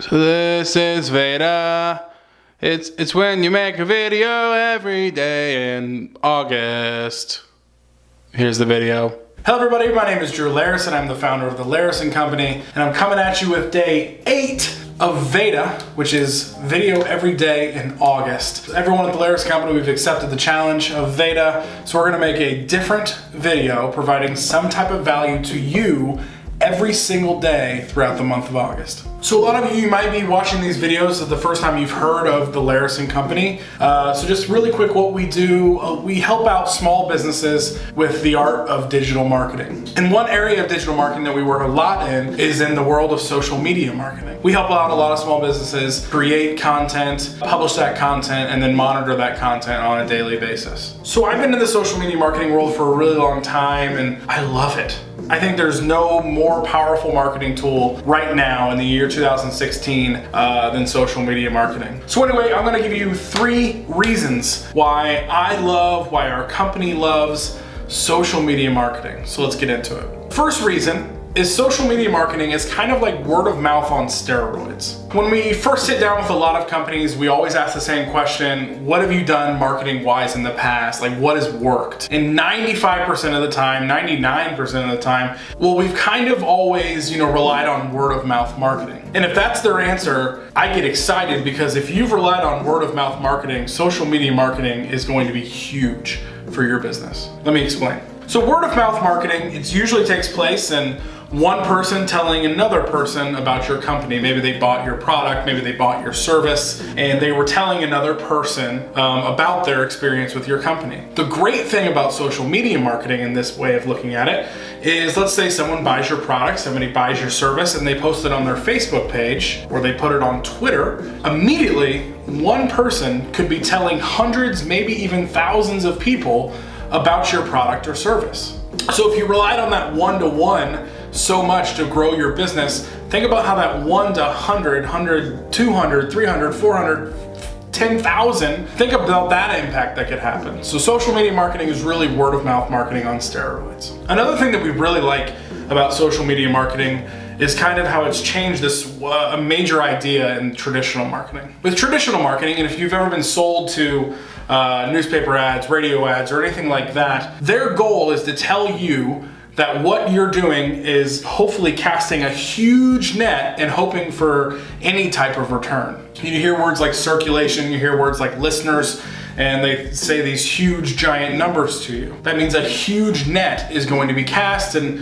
So this is VEDA. It's when you make a video every day in August. Here's the video. Hello everybody, my name is Drew Laris and I'm the founder of the Laris & Company, and I'm coming at you with day 8 of VEDA, which is video every day in August. Everyone at the Laris & Company, we've accepted the challenge of VEDA, so we're gonna make a different video providing some type of value to you every single day throughout the month of August. So a lot of you might be watching these videos for the first time you've heard of the Laris & Company. So just really quick, what we do, we help out small businesses with the art of digital marketing. And one area of digital marketing that we work a lot in is in the world of social media marketing. We help out a lot of small businesses create content, publish that content, and then monitor that content on a daily basis. So I've been in the social media marketing world for a really long time and I love it. I think there's no more powerful marketing tool right now in the year 2016 than social media marketing. So anyway, I'm gonna give you 3 reasons why why our company loves social media marketing. So let's get into it. First reason is social media marketing is kind of like word of mouth on steroids. When we first sit down with a lot of companies, we always ask the same question: what have you done marketing wise in the past? Like, what has worked? And 95% of the time, 99% of the time, well, we've kind of always, relied on word of mouth marketing. And if that's their answer, I get excited, because if you've relied on word of mouth marketing, social media marketing is going to be huge for your business. Let me explain. So word of mouth marketing, it usually takes place in one person telling another person about your company. Maybe they bought your product, maybe they bought your service, and they were telling another person about their experience with your company. The great thing about social media marketing in this way of looking at it is, let's say someone buys your product, somebody buys your service, and they post it on their Facebook page, or they put it on Twitter. Immediately, one person could be telling hundreds, maybe even thousands of people about your product or service. So if you relied on that one-to-one so much to grow your business, think about how that 1 to 100, 200, 300, 400, 10,000, think about that impact that could happen. So social media marketing is really word of mouth marketing on steroids. Another thing that we really like about social media marketing is kind of how it's changed this a major idea in traditional marketing. With traditional marketing, and if you've ever been sold to newspaper ads, radio ads, or anything like that, their goal is to tell you that what you're doing is hopefully casting a huge net and hoping for any type of return. You hear words like circulation, you hear words like listeners, and they say these huge giant numbers to you. That means a huge net is going to be cast and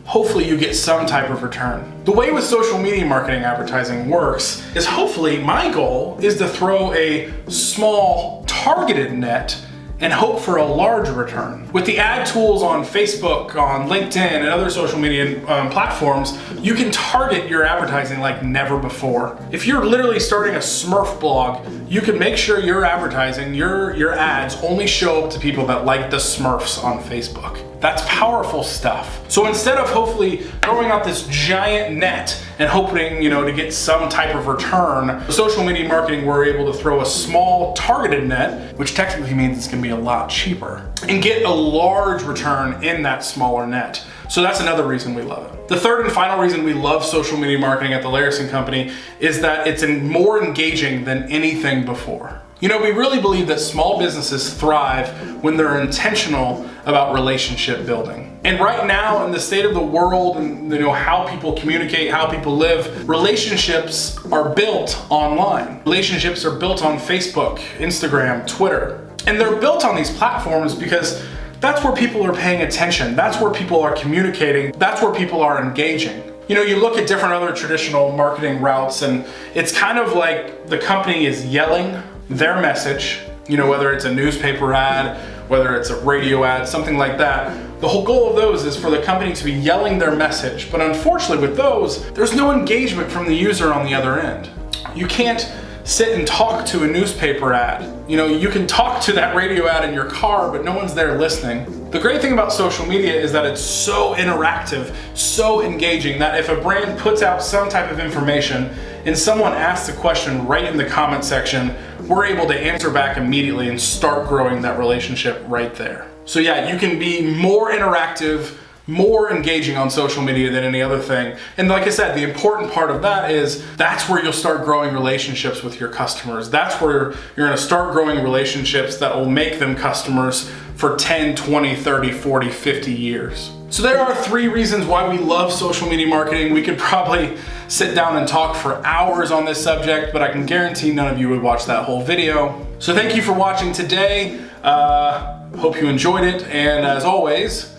hopefully you get some type of return. The way with social media marketing advertising works is, hopefully my goal is to throw a small targeted net and hope for a large return. With the ad tools on Facebook, on LinkedIn, and other social media platforms, you can target your advertising like never before. If you're literally starting a Smurf blog, you can make sure your advertising, your ads only show up to people that like the Smurfs on Facebook. That's powerful stuff. So instead of hopefully throwing out this giant net and hoping, to get some type of return, social media marketing, we're able to throw a small targeted net, which technically means it's gonna be a lot cheaper, and get a large return in that smaller net. So that's another reason we love it. The third and final reason we love social media marketing at the Laris & Company is that it's more engaging than anything before. We really believe that small businesses thrive when they're intentional about relationship building. And right now, in the state of the world and how people communicate, how people live, relationships are built online. Relationships are built on Facebook, Instagram, Twitter. And they're built on these platforms because that's where people are paying attention. That's where people are communicating. That's where people are engaging. You look at different other traditional marketing routes, and it's kind of like the company is yelling their message, whether it's a newspaper ad, whether it's a radio ad, something like that. The whole goal of those is for the company to be yelling their message. But unfortunately with those, there's no engagement from the user on the other end. You can't sit and talk to a newspaper ad. You can talk to that radio ad in your car, but no one's there listening. The great thing about social media is that it's so interactive, so engaging, that if a brand puts out some type of information and someone asks a question right in the comment section, we're able to answer back immediately and start growing that relationship right there. So yeah, you can be more interactive more engaging on social media than any other thing. And like I said, the important part of that is that's where you'll start growing relationships with your customers. That's where you're gonna start growing relationships that will make them customers for 10, 20, 30, 40, 50 years. So there are 3 reasons why we love social media marketing. We could probably sit down and talk for hours on this subject, but I can guarantee none of you would watch that whole video. So thank you for watching today. Hope you enjoyed it, and as always,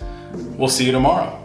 we'll see you tomorrow.